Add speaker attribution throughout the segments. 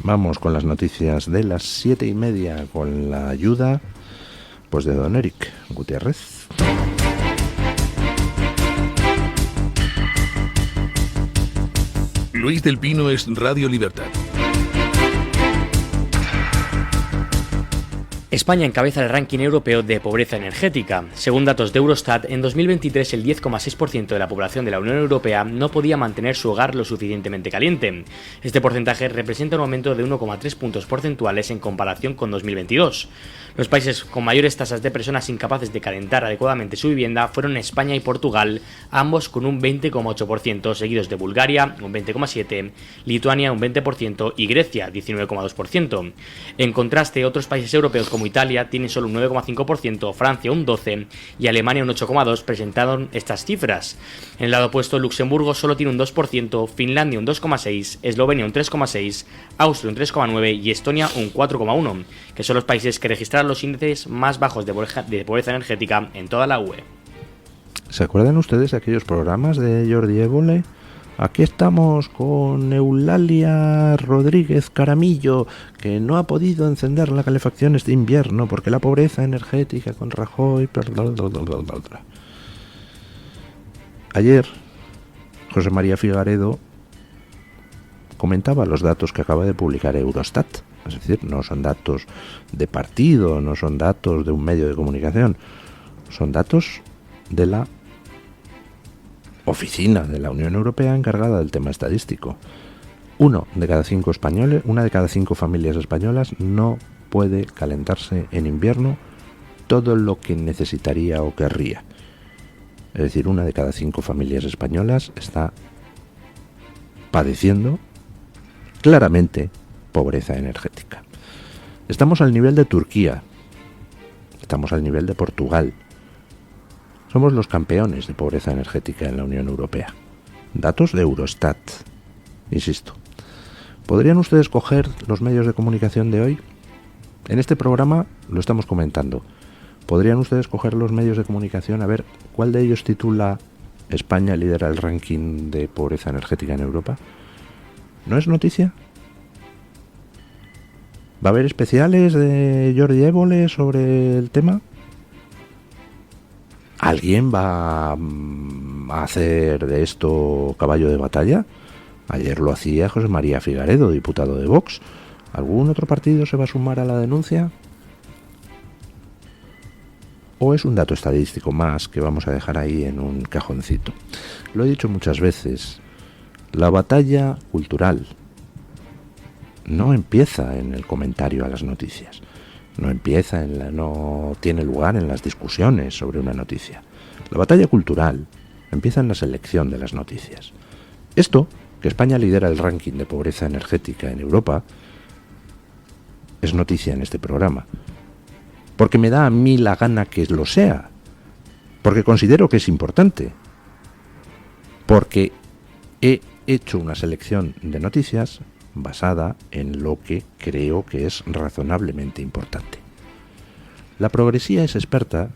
Speaker 1: Vamos con las noticias de las 7:30 con la ayuda pues de don Eric Gutiérrez.
Speaker 2: Luis del Pino es Radio Libertad.
Speaker 3: España encabeza el ranking europeo de pobreza energética. Según datos de Eurostat, en 2023 el 10,6% de la población de la Unión Europea no podía mantener su hogar lo suficientemente caliente. Este porcentaje representa un aumento de 1,3 puntos porcentuales en comparación con 2022. Los países con mayores tasas de personas incapaces de calentar adecuadamente su vivienda fueron España y Portugal, ambos con un 20,8%, seguidos de Bulgaria, un 20,7%, Lituania, un 20% y Grecia, 19,2%. En contraste, otros países europeos como Italia tienen solo un 9,5%, Francia un 12% y Alemania un 8,2% presentaron estas cifras. En el lado opuesto, Luxemburgo solo tiene un 2%, Finlandia un 2,6%, Eslovenia un 3,6%, Austria un 3,9% y Estonia un 4,1%, que son los países que registraron los índices más bajos de pobreza energética en toda la UE.
Speaker 1: ¿Se acuerdan ustedes de aquellos programas de Jordi Évole? Aquí estamos con Eulalia Rodríguez Caramillo, que no ha podido encender la calefacción este invierno porque la pobreza energética con Rajoy... Ayer, José María Figaredo comentaba los datos que acaba de publicar Eurostat. Es decir, no son datos de partido, no son datos de un medio de comunicación, son datos de la oficina de la Unión Europea encargada del tema estadístico. Una de cada cinco familias españolas no puede calentarse en invierno todo lo que necesitaría o querría. Es decir, 1 de cada 5 familias españolas está padeciendo claramente pobreza energética. Estamos al nivel de Turquía, estamos al nivel de Portugal. Somos los campeones de pobreza energética en la Unión Europea. Datos de Eurostat. Insisto, ¿podrían ustedes coger los medios de comunicación de hoy? En este programa lo estamos comentando. ¿Podrían ustedes coger los medios de comunicación a ver cuál de ellos titula España lidera el ranking de pobreza energética en Europa? ¿No es noticia? ¿Va a haber especiales de Jordi Évole sobre el tema? ¿Alguien va a hacer de esto caballo de batalla? Ayer lo hacía José María Figaredo, diputado de Vox. ¿Algún otro partido se va a sumar a la denuncia? ¿O es un dato estadístico más que vamos a dejar ahí en un cajoncito? Lo he dicho muchas veces, la batalla cultural no empieza en el comentario a las noticias. No tiene lugar en las discusiones sobre una noticia. La batalla cultural empieza en la selección de las noticias. Esto, que España lidera el ranking de pobreza energética en Europa, es noticia en este programa. Porque me da a mí la gana que lo sea. Porque considero que es importante. Porque he hecho una selección de noticias basada en lo que creo que es razonablemente importante. La progresía es experta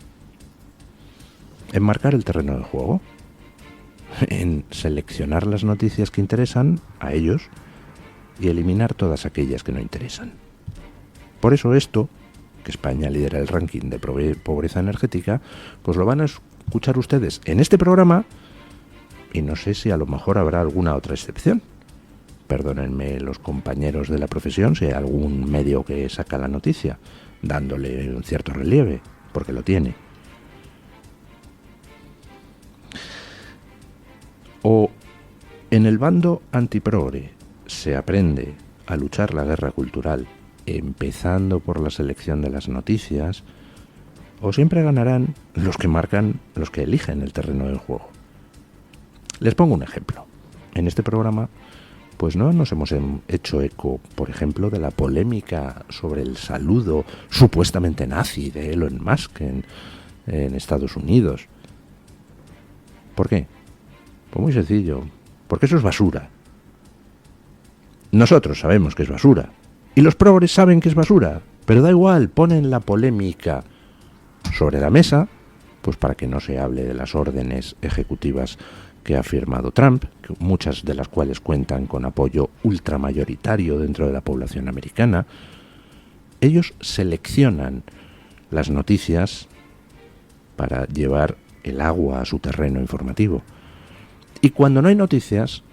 Speaker 1: en marcar el terreno del juego, en seleccionar las noticias que interesan a ellos y eliminar todas aquellas que no interesan. Por eso esto, que España lidera el ranking de pobreza energética, pues lo van a escuchar ustedes en este programa y no sé si a lo mejor habrá alguna otra excepción. Perdónenme los compañeros de la profesión si hay algún medio que saca la noticia, dándole un cierto relieve, porque lo tiene. O en el bando antiprogre se aprende a luchar la guerra cultural, empezando por la selección de las noticias, o siempre ganarán los que eligen el terreno del juego. Les pongo un ejemplo. En este programa pues no nos hemos hecho eco, por ejemplo, de la polémica sobre el saludo supuestamente nazi de Elon Musk en Estados Unidos. ¿Por qué? Pues muy sencillo, porque eso es basura. Nosotros sabemos que es basura, y los progres saben que es basura, pero da igual, ponen la polémica sobre la mesa, pues para que no se hable de las órdenes ejecutivas que ha firmado Trump, muchas de las cuales cuentan con apoyo ultramayoritario dentro de la población americana. Ellos seleccionan las noticias para llevar el agua a su terreno informativo. Y cuando no hay noticias,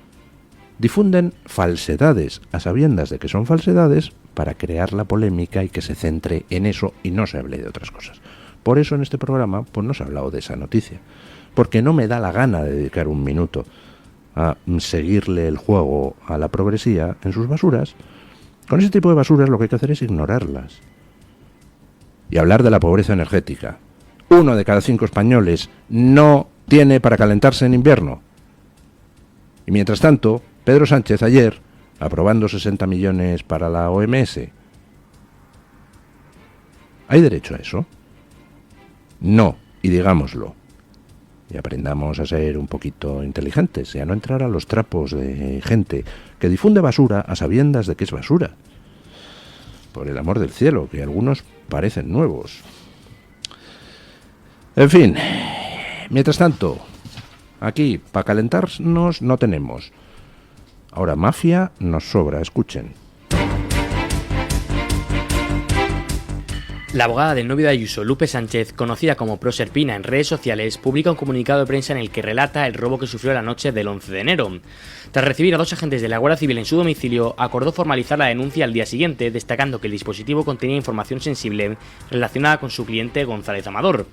Speaker 1: difunden falsedades a sabiendas de que son falsedades para crear la polémica y que se centre en eso y no se hable de otras cosas. Por eso en este programa pues no se ha hablado de esa noticia, porque no me da la gana de dedicar un minuto a seguirle el juego a la progresía en sus basuras. Con ese tipo de basuras lo que hay que hacer es ignorarlas y hablar de la pobreza energética. 1 de cada 5 españoles no tiene para calentarse en invierno. Y mientras tanto, Pedro Sánchez ayer, aprobando 60 millones para la OMS. ¿Hay derecho a eso? No, y digámoslo. Y aprendamos a ser un poquito inteligentes y a no entrar a los trapos de gente que difunde basura a sabiendas de que es basura. Por el amor del cielo, que algunos parecen nuevos. En fin, mientras tanto, aquí, para calentarnos no tenemos. Ahora, mafia nos sobra, escuchen.
Speaker 3: La abogada del novio de Ayuso, Lupe Sánchez, conocida como Proserpina en redes sociales, publica un comunicado de prensa en el que relata el robo que sufrió la noche del 11 de enero. Tras recibir a 2 agentes de la Guardia Civil en su domicilio, acordó formalizar la denuncia al día siguiente, destacando que el dispositivo contenía información sensible relacionada con su cliente González Amador.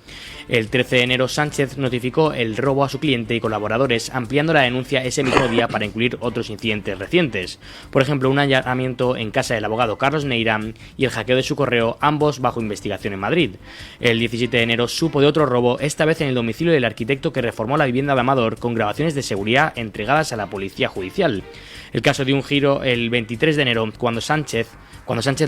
Speaker 3: El 13 de enero, Sánchez notificó el robo a su cliente y colaboradores, ampliando la denuncia ese mismo día para incluir otros incidentes recientes. Por ejemplo, un allanamiento en casa del abogado Carlos Neira y el hackeo de su correo, ambos bajo investigación en Madrid. El 17 de enero supo de otro robo, esta vez en el domicilio del arquitecto que reformó la vivienda de Amador, con grabaciones de seguridad entregadas a la policía judicial. El caso dio un giro el 23 de enero, cuando Sánchez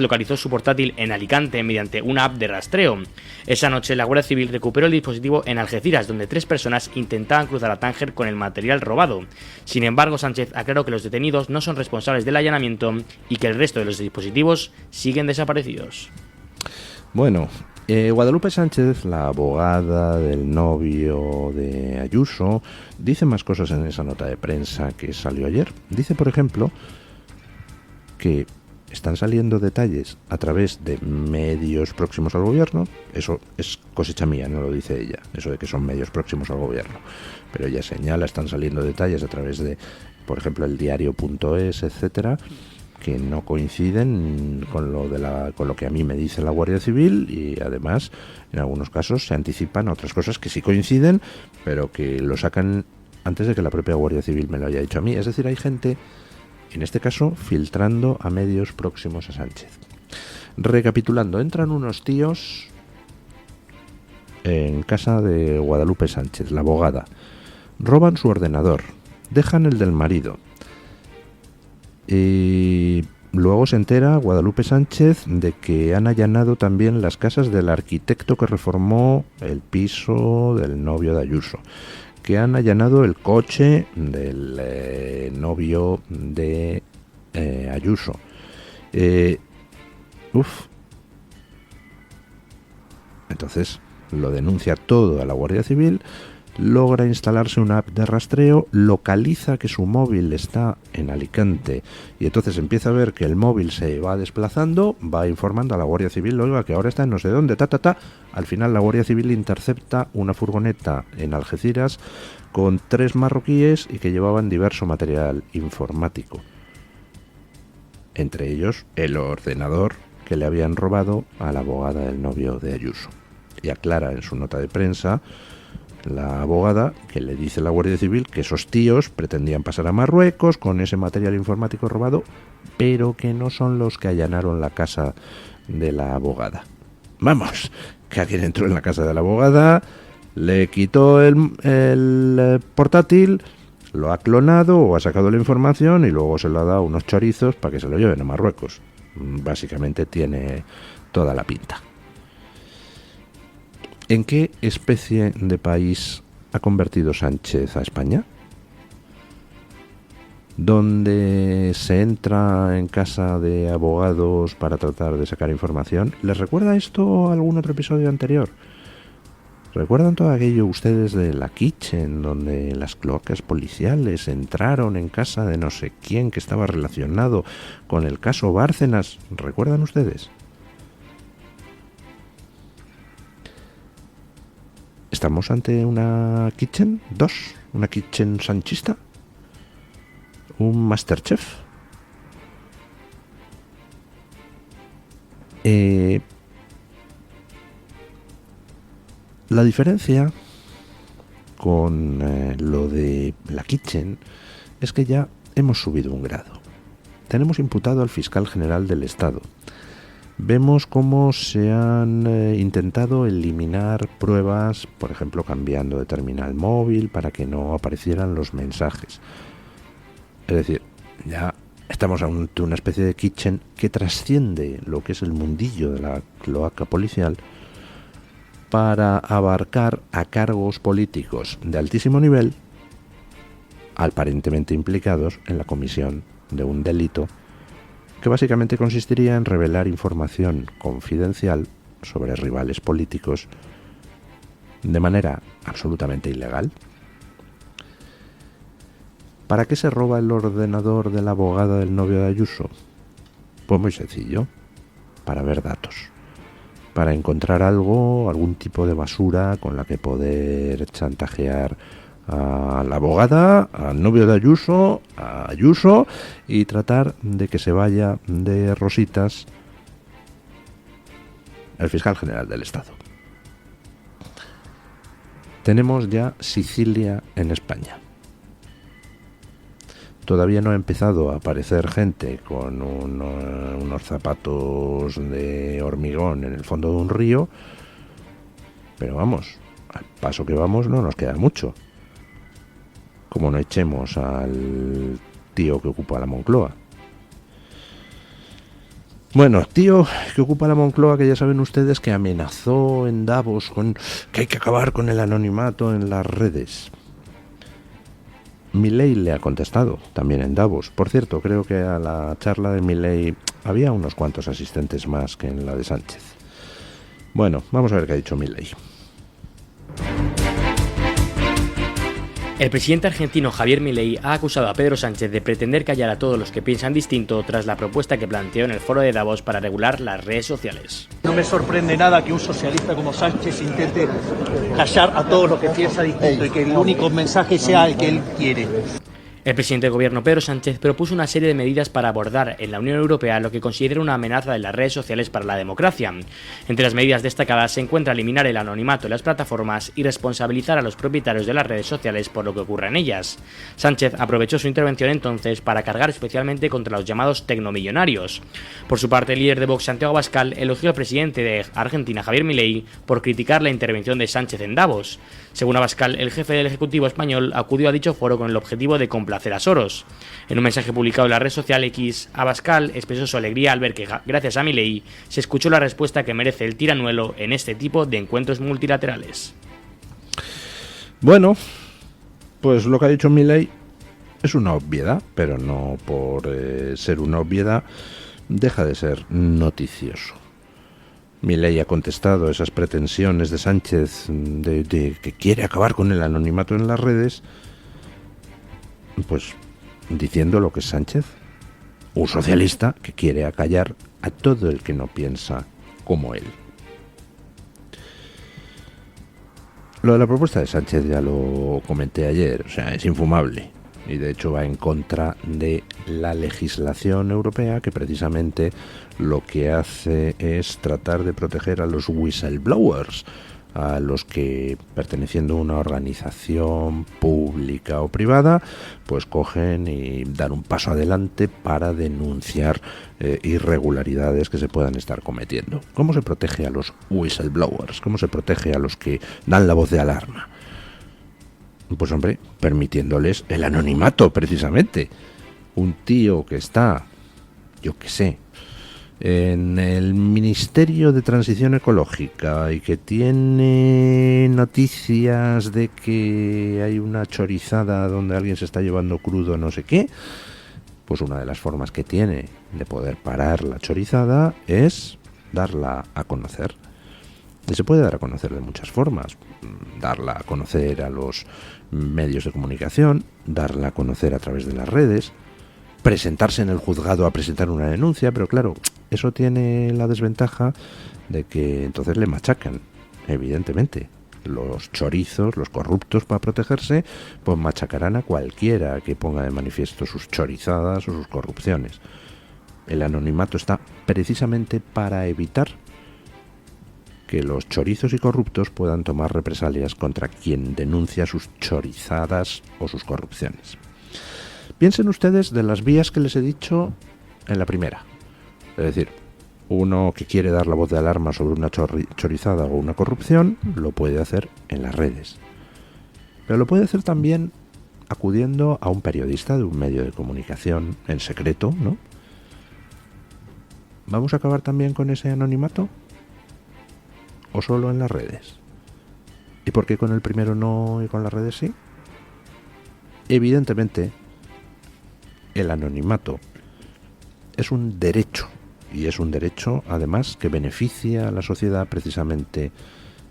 Speaker 3: localizó su portátil en Alicante mediante una app de rastreo. Esa noche la Guardia Civil recuperó el dispositivo en Algeciras, donde 3 personas intentaban cruzar a Tánger con el material robado. Sin embargo, Sánchez aclaró que los detenidos no son responsables del allanamiento y que el resto de los dispositivos siguen desaparecidos.
Speaker 1: Bueno, Guadalupe Sánchez, la abogada del novio de Ayuso, dice más cosas en esa nota de prensa que salió ayer. Dice, por ejemplo, que están saliendo detalles a través de medios próximos al gobierno. Eso es cosecha mía, no lo dice ella, eso de que son medios próximos al gobierno. Pero ella señala, están saliendo detalles a través de, por ejemplo, el diario.es, etcétera, que no coinciden con lo que a mí me dice la Guardia Civil, y además en algunos casos se anticipan a otras cosas que sí coinciden, pero que lo sacan antes de que la propia Guardia Civil me lo haya dicho a mí. Es decir, hay gente, en este caso, filtrando a medios próximos a Sánchez. Recapitulando, entran unos tíos en casa de Guadalupe Sánchez, la abogada, roban su ordenador, dejan el del marido. Y luego se entera Guadalupe Sánchez de que han allanado también las casas del arquitecto que reformó el piso del novio de Ayuso, que han allanado el coche del novio de Ayuso. Entonces lo denuncia todo a la Guardia Civil. Logra instalarse una app de rastreo, localiza que su móvil está en Alicante y entonces empieza a ver que el móvil se va desplazando, va informando a la Guardia Civil, oiga, que ahora está en no sé dónde, Al final la Guardia Civil intercepta una furgoneta en Algeciras con 3 marroquíes y que llevaban diverso material informático. Entre ellos el ordenador que le habían robado a la abogada del novio de Ayuso. Y aclara en su nota de prensa la abogada que le dice a la Guardia Civil que esos tíos pretendían pasar a Marruecos con ese material informático robado, pero que no son los que allanaron la casa de la abogada. Vamos, que alguien entró en la casa de la abogada, le quitó el portátil, lo ha clonado o ha sacado la información y luego se lo ha dado a unos chorizos para que se lo lleven a Marruecos. Básicamente tiene toda la pinta. ¿En qué especie de país ha convertido Sánchez a España? ¿Donde se entra en casa de abogados para tratar de sacar información? ¿Les recuerda esto a algún otro episodio anterior? ¿Recuerdan todo aquello ustedes de la Kitchen, donde las cloacas policiales entraron en casa de no sé quién que estaba relacionado con el caso Bárcenas? ¿Recuerdan ustedes? ¿Estamos ante una Kitchen 2? ¿Una Kitchen sanchista? ¿Un Masterchef? La diferencia con lo de la Kitchen es que ya hemos subido un grado. Tenemos imputado al fiscal general del Estado. Vemos cómo se han intentado eliminar pruebas, por ejemplo, cambiando de terminal móvil para que no aparecieran los mensajes. Es decir, ya estamos ante una especie de Kitchen que trasciende lo que es el mundillo de la cloaca policial para abarcar a cargos políticos de altísimo nivel, aparentemente implicados en la comisión de un delito que básicamente consistiría en revelar información confidencial sobre rivales políticos de manera absolutamente ilegal. ¿Para qué se roba el ordenador de la abogada del novio de Ayuso? Pues muy sencillo, para ver datos, para encontrar algo, algún tipo de basura con la que poder chantajear a la abogada, al novio de Ayuso, a Ayuso, y tratar de que se vaya de rositas el fiscal general del Estado. Tenemos ya Sicilia en España. Todavía no ha empezado a aparecer gente con unos zapatos de hormigón en el fondo de un río, pero vamos, al paso que vamos no nos queda mucho. Como no echemos al tío que ocupa la Moncloa. Bueno, tío que ocupa la Moncloa, que ya saben ustedes que amenazó en Davos con que hay que acabar con el anonimato en las redes. Milei le ha contestado también en Davos. Por cierto, creo que a la charla de Milei había unos cuantos asistentes más que en la de Sánchez. Bueno, vamos a ver qué ha dicho Milei.
Speaker 3: El presidente argentino Javier Milei ha acusado a Pedro Sánchez de pretender callar a todos los que piensan distinto tras la propuesta que planteó en el foro de Davos para regular las redes sociales.
Speaker 4: No me sorprende nada que un socialista como Sánchez intente callar a todos los que piensan distinto y que el único mensaje sea el que él quiere.
Speaker 3: El presidente del gobierno, Pedro Sánchez, propuso una serie de medidas para abordar en la Unión Europea lo que considera una amenaza de las redes sociales para la democracia. Entre las medidas destacadas se encuentra eliminar el anonimato en las plataformas y responsabilizar a los propietarios de las redes sociales por lo que ocurra en ellas. Sánchez aprovechó su intervención entonces para cargar especialmente contra los llamados tecnomillonarios. Por su parte, el líder de Vox, Santiago Abascal, elogió al presidente de Argentina, Javier Milei, por criticar la intervención de Sánchez en Davos. Según Abascal, el jefe del Ejecutivo español acudió a dicho foro con el objetivo de complacer a Soros. En un mensaje publicado en la red social X, Abascal expresó su alegría al ver que, gracias a Milei, se escuchó la respuesta que merece el tiranuelo en este tipo de encuentros multilaterales.
Speaker 1: Bueno, pues lo que ha dicho Milei es una obviedad, pero no por ser una obviedad deja de ser noticioso. Milei ha contestado esas pretensiones de Sánchez de que quiere acabar con el anonimato en las redes, pues diciendo lo que es Sánchez, un socialista que quiere acallar a todo el que no piensa como él. Lo de la propuesta de Sánchez ya lo comenté ayer, o sea, es infumable. Y de hecho va en contra de la legislación europea, que precisamente lo que hace es tratar de proteger a los whistleblowers, a los que, perteneciendo a una organización pública o privada, pues cogen y dan un paso adelante para denunciar irregularidades que se puedan estar cometiendo. ¿Cómo se protege a los whistleblowers? ¿Cómo se protege a los que dan la voz de alarma? Pues hombre, permitiéndoles el anonimato, precisamente. Un tío que está, yo qué sé, en el Ministerio de Transición Ecológica y que tiene noticias de que hay una chorizada donde alguien se está llevando crudo no sé qué, pues una de las formas que tiene de poder parar la chorizada es darla a conocer. Y se puede dar a conocer de muchas formas. Darla a conocer a los medios de comunicación, darla a conocer a través de las redes, presentarse en el juzgado a presentar una denuncia, pero claro, eso tiene la desventaja de que entonces le machacan, evidentemente. Los chorizos, los corruptos, para protegerse, pues machacarán a cualquiera que ponga de manifiesto sus chorizadas o sus corrupciones. El anonimato está precisamente para evitar que los chorizos y corruptos puedan tomar represalias contra quien denuncia sus chorizadas o sus corrupciones. Piensen ustedes de las vías que les he dicho en la primera. Es decir, uno que quiere dar la voz de alarma sobre una chorizada o una corrupción, lo puede hacer en las redes. Pero lo puede hacer también acudiendo a un periodista de un medio de comunicación en secreto, ¿no? ¿Vamos a acabar también con ese anonimato? ¿O solo en las redes? ¿Y por qué con el primero no y con las redes sí? Evidentemente, el anonimato es un derecho, y es un derecho además que beneficia a la sociedad precisamente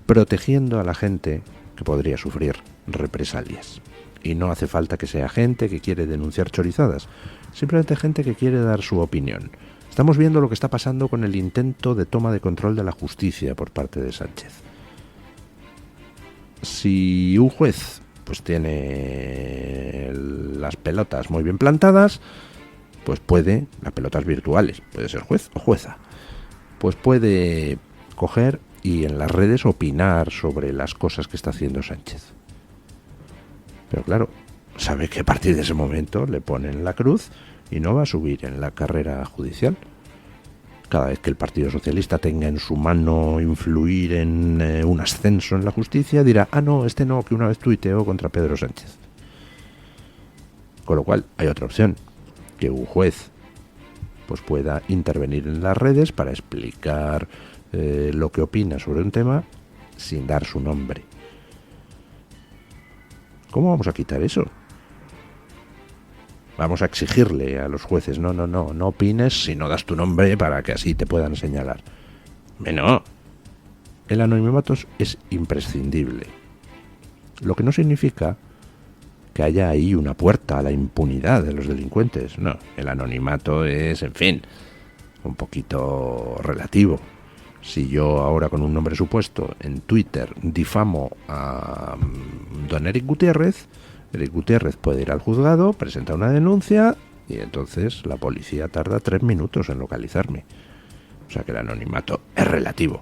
Speaker 1: protegiendo a la gente que podría sufrir represalias. Y no hace falta que sea gente que quiere denunciar chorizadas, simplemente gente que quiere dar su opinión. Estamos viendo lo que está pasando con el intento de toma de control de la justicia por parte de Sánchez. Si un juez pues tiene las pelotas muy bien plantadas, pues puede, las pelotas virtuales, puede ser juez o jueza, pues puede coger y en las redes opinar sobre las cosas que está haciendo Sánchez. Pero claro, sabe que a partir de ese momento le ponen la cruz y no va a subir en la carrera judicial. Cada vez que el Partido Socialista tenga en su mano influir en un ascenso en la justicia, dirá, no, este no, que una vez tuiteó contra Pedro Sánchez. Con lo cual, hay otra opción, que un juez pues pueda intervenir en las redes para explicar lo que opina sobre un tema sin dar su nombre. ¿Cómo vamos a quitar eso? Vamos a exigirle a los jueces, no opines si no das tu nombre para que así te puedan señalar. No, el anonimato es imprescindible. Lo que no significa que haya ahí una puerta a la impunidad de los delincuentes. No, el anonimato es, en fin, un poquito relativo. Si yo ahora con un nombre supuesto en Twitter difamo a don Eric Gutiérrez puede ir al juzgado, presenta una denuncia y entonces la policía tarda 3 minutos en localizarme. O sea que el anonimato es relativo.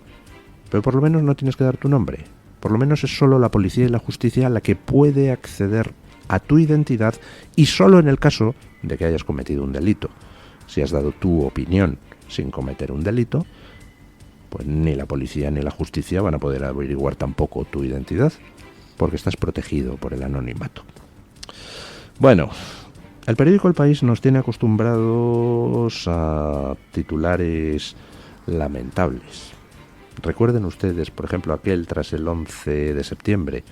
Speaker 1: Pero por lo menos no tienes que dar tu nombre. Por lo menos es solo la policía y la justicia la que puede acceder a tu identidad y solo en el caso de que hayas cometido un delito. Si has dado tu opinión sin cometer un delito, pues ni la policía ni la justicia van a poder averiguar tampoco tu identidad, porque estás protegido por el anonimato. Bueno, el periódico El País nos tiene acostumbrados a titulares lamentables. Recuerden ustedes, por ejemplo, aquel tras el 11 de septiembre,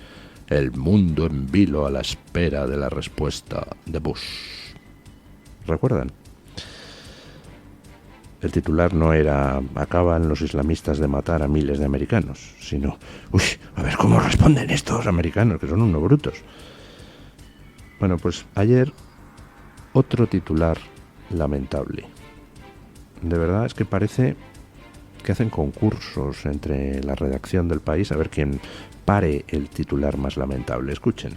Speaker 1: el mundo en vilo a la espera de la respuesta de Bush. ¿Recuerdan? El titular no era acaban los islamistas de matar a miles de americanos, sino a ver cómo responden estos americanos, que son unos brutos. Bueno, pues ayer otro titular lamentable. De verdad es que parece que hacen concursos entre la redacción del País a ver quién pare el titular más lamentable. Escuchen.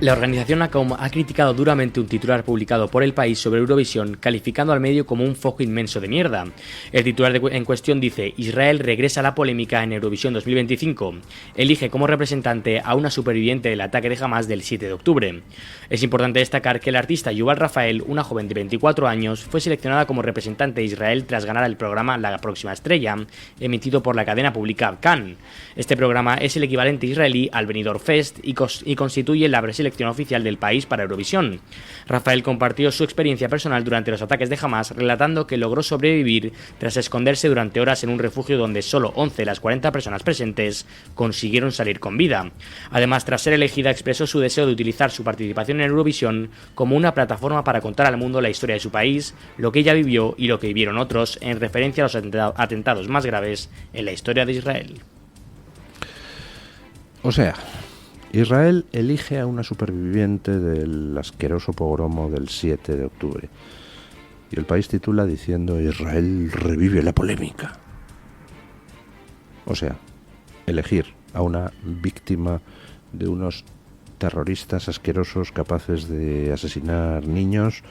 Speaker 3: La organización ACOM ha criticado duramente un titular publicado por El País sobre Eurovisión, calificando al medio como un foco inmenso de mierda. El titular en cuestión dice: Israel regresa a la polémica en Eurovisión 2025. Elige como representante a una superviviente del ataque de Hamas del 7 de octubre. Es importante destacar que el artista Yuval Rafael, una joven de 24 años, fue seleccionada como representante de Israel tras ganar el programa La Próxima Estrella, emitido por la cadena pública Cannes. Este programa es el equivalente israelí al Benidorm Fest y constituye la preselección selección oficial del país para Eurovisión. Rafael compartió su experiencia personal durante los ataques de Hamas, relatando que logró sobrevivir tras esconderse durante horas en un refugio donde solo 11 de las 40 personas presentes consiguieron salir con vida. Además, tras ser elegida, expresó su deseo de utilizar su participación en Eurovisión como una plataforma para contar al mundo la historia de su país, lo que ella vivió y lo que vivieron otros, en referencia a los atentados más graves en la historia de Israel.
Speaker 1: O sea, Israel elige a una superviviente del asqueroso pogromo del 7 de octubre. Y el país titula diciendo: Israel revive la polémica. O sea, elegir a una víctima de unos terroristas asquerosos capaces de asesinar niños,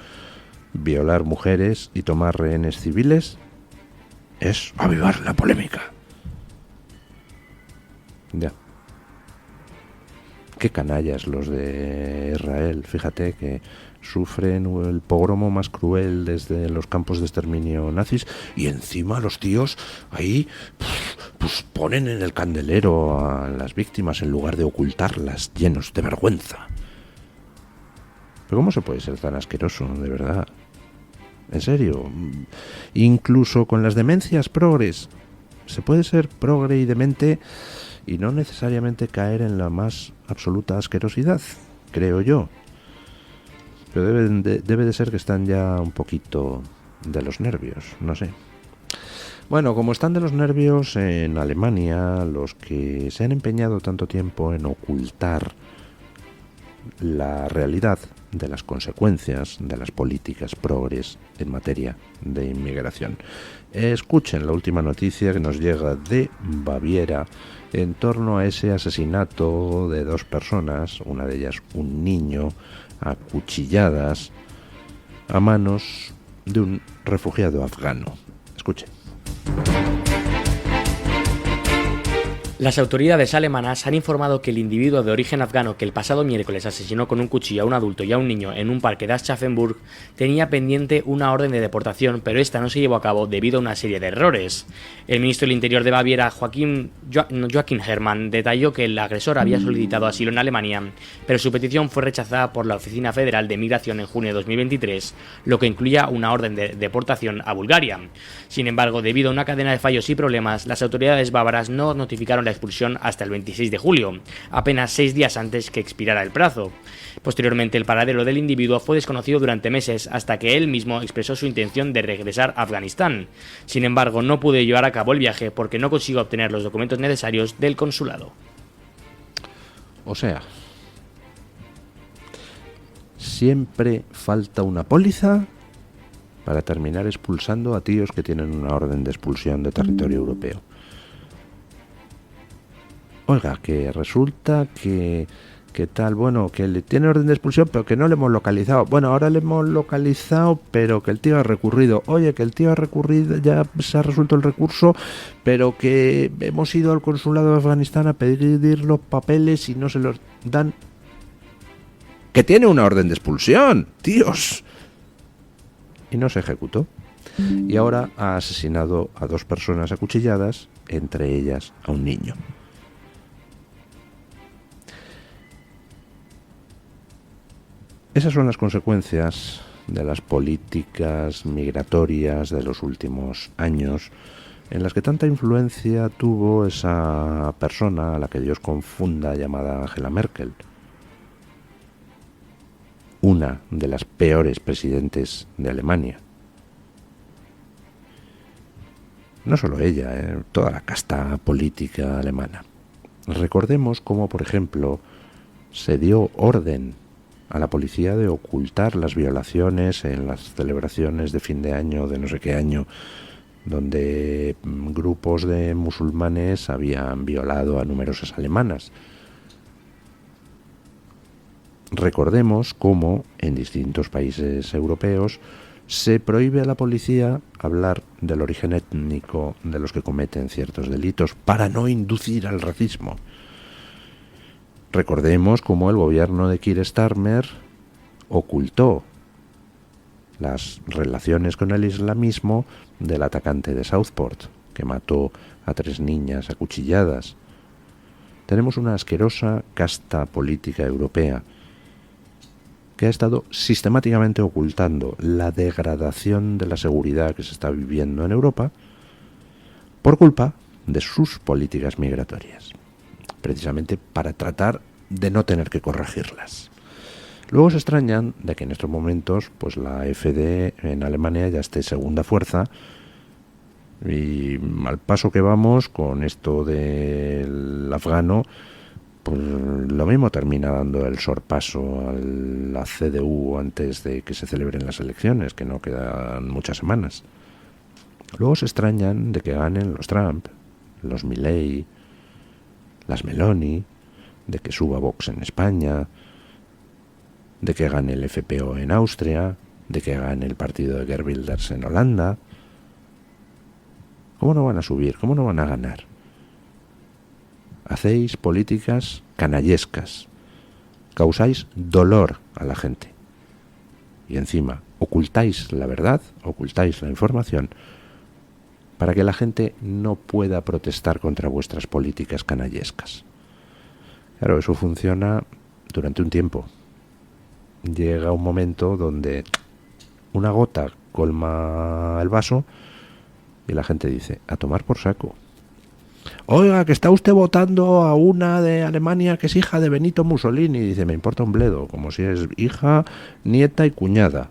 Speaker 1: violar mujeres y tomar rehenes civiles es avivar la polémica. Ya. Qué canallas los de Israel. Fíjate que sufren el pogromo más cruel desde los campos de exterminio nazis y encima los tíos ahí pues ponen en el candelero a las víctimas en lugar de ocultarlas, llenos de vergüenza. ¿Pero cómo se puede ser tan asqueroso, de verdad? En serio, incluso con las demencias progres se puede ser progre y demente y no necesariamente caer en la más absoluta asquerosidad, creo yo. Pero debe de ser que están ya un poquito de los nervios, no sé. Bueno, como están de los nervios en Alemania, los que se han empeñado tanto tiempo en ocultar la realidad de las consecuencias de las políticas progres en materia de inmigración. Escuchen la última noticia que nos llega de Baviera en torno a ese asesinato de 2 personas, una de ellas un niño, acuchilladas a manos de un refugiado afgano. Escuchen.
Speaker 3: Las autoridades alemanas han informado que el individuo de origen afgano que el pasado miércoles asesinó con un cuchillo a un adulto y a un niño en un parque de Aschaffenburg tenía pendiente una orden de deportación, pero esta no se llevó a cabo debido a una serie de errores. El ministro del Interior de Baviera, Joachim Herrmann, detalló que el agresor había solicitado asilo en Alemania, pero su petición fue rechazada por la Oficina Federal de Migración en junio de 2023, lo que incluía una orden de deportación a Bulgaria. Sin embargo, debido a una cadena de fallos y problemas, las autoridades bávaras no notificaron la expulsión hasta el 26 de julio, apenas 6 días antes que expirara el plazo. Posteriormente, el paradero del individuo fue desconocido durante meses hasta que él mismo expresó su intención de regresar a Afganistán. Sin embargo, no pudo llevar a cabo el viaje porque no consiguió obtener los documentos necesarios del consulado.
Speaker 1: O sea, siempre falta una póliza para terminar expulsando a tíos que tienen una orden de expulsión de territorio europeo. Oiga, que resulta que tal, bueno, que le tiene orden de expulsión, pero que no le hemos localizado. Bueno, ahora le hemos localizado, pero que el tío ha recurrido. Oye, que el tío ha recurrido, ya se ha resuelto el recurso, pero que hemos ido al consulado de Afganistán a pedir los papeles y no se los dan. Que tiene una orden de expulsión, tíos. Y no se ejecutó. Y ahora ha asesinado a 2 personas acuchilladas, entre ellas a un niño. Esas son las consecuencias de las políticas migratorias de los últimos años, en las que tanta influencia tuvo esa persona a la que Dios confunda llamada Angela Merkel, una de las peores presidentes de Alemania. No solo ella, toda la casta política alemana. Recordemos cómo, por ejemplo, se dio orden a la policía de ocultar las violaciones en las celebraciones de fin de año, de no sé qué año, donde grupos de musulmanes habían violado a numerosas alemanas. Recordemos cómo en distintos países europeos se prohíbe a la policía hablar del origen étnico de los que cometen ciertos delitos para no inducir al racismo. Recordemos cómo el gobierno de Keir Starmer ocultó las relaciones con el islamismo del atacante de Southport, que mató a 3 niñas acuchilladas. Tenemos una asquerosa casta política europea que ha estado sistemáticamente ocultando la degradación de la seguridad que se está viviendo en Europa por culpa de sus políticas migratorias, precisamente para tratar de no tener que corregirlas. Luego se extrañan de que en estos momentos pues la AfD en Alemania ya esté segunda fuerza, y al paso que vamos con esto del afgano, pues lo mismo termina dando el sorpaso a la CDU antes de que se celebren las elecciones, que no quedan muchas semanas. Luego se extrañan de que ganen los Trump, los Milei, las Meloni, de que suba Vox en España, de que gane el FPO en Austria, de que gane el partido de Geert Wilders en Holanda. ¿Cómo no van a subir? ¿Cómo no van a ganar? Hacéis políticas canallescas, causáis dolor a la gente y encima ocultáis la verdad, ocultáis la información para que la gente no pueda protestar contra vuestras políticas canallescas. Claro, eso funciona durante un tiempo. Llega un momento donde una gota colma el vaso y la gente dice, a tomar por saco. Oiga, que está usted votando a una de Alemania que es hija de Benito Mussolini. Y dice, me importa un bledo, como si es hija, nieta y cuñada.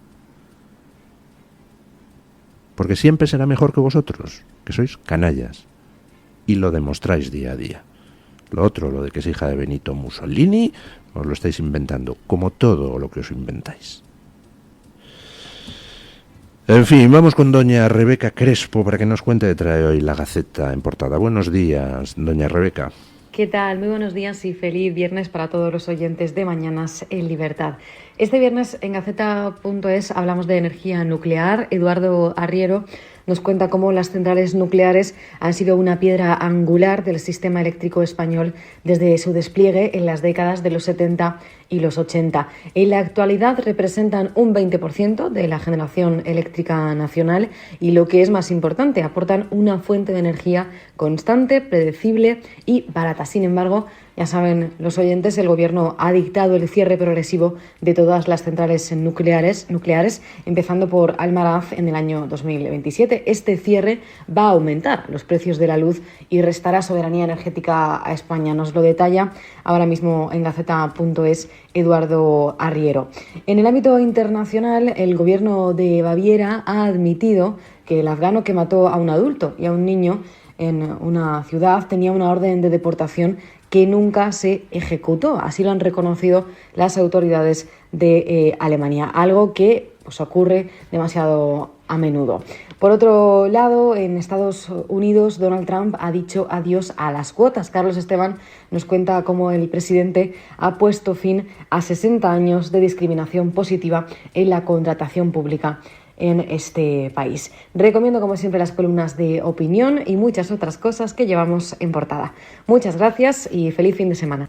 Speaker 1: Porque siempre será mejor que vosotros, que sois canallas. Y lo demostráis día a día. Lo otro, lo de que es hija de Benito Mussolini, os lo estáis inventando, como todo lo que os inventáis. En fin, vamos con doña Rebeca Crespo para que nos cuente de trae hoy la Gaceta en portada. Buenos días, doña Rebeca.
Speaker 5: ¿Qué tal? Muy buenos días y feliz viernes para todos los oyentes de Mañanas en Libertad. Este viernes en Gaceta.es hablamos de energía nuclear. Eduardo Arriero nos cuenta cómo las centrales nucleares han sido una piedra angular del sistema eléctrico español desde su despliegue en las décadas de los 70 y los 80. En la actualidad representan un 20% de la generación eléctrica nacional y, lo que es más importante, aportan una fuente de energía constante, predecible y barata. Sin embargo, ya saben los oyentes, el Gobierno ha dictado el cierre progresivo de todas las centrales nucleares, empezando por Almaraz en el año 2027. Este cierre va a aumentar los precios de la luz y restará soberanía energética a España. Nos lo detalla ahora mismo en Gaceta.es Eduardo Arriero. En el ámbito internacional, el Gobierno de Baviera ha admitido que el afgano que mató a un adulto y a un niño en una ciudad tenía una orden de deportación que nunca se ejecutó. Así lo han reconocido las autoridades de Alemania, algo que pues ocurre demasiado a menudo. Por otro lado, en Estados Unidos, Donald Trump ha dicho adiós a las cuotas. Carlos Esteban nos cuenta cómo el presidente ha puesto fin a 60 años de discriminación positiva en la contratación pública en este país. Recomiendo, como siempre, las columnas de opinión y muchas otras cosas que llevamos en portada. Muchas gracias y feliz fin de semana.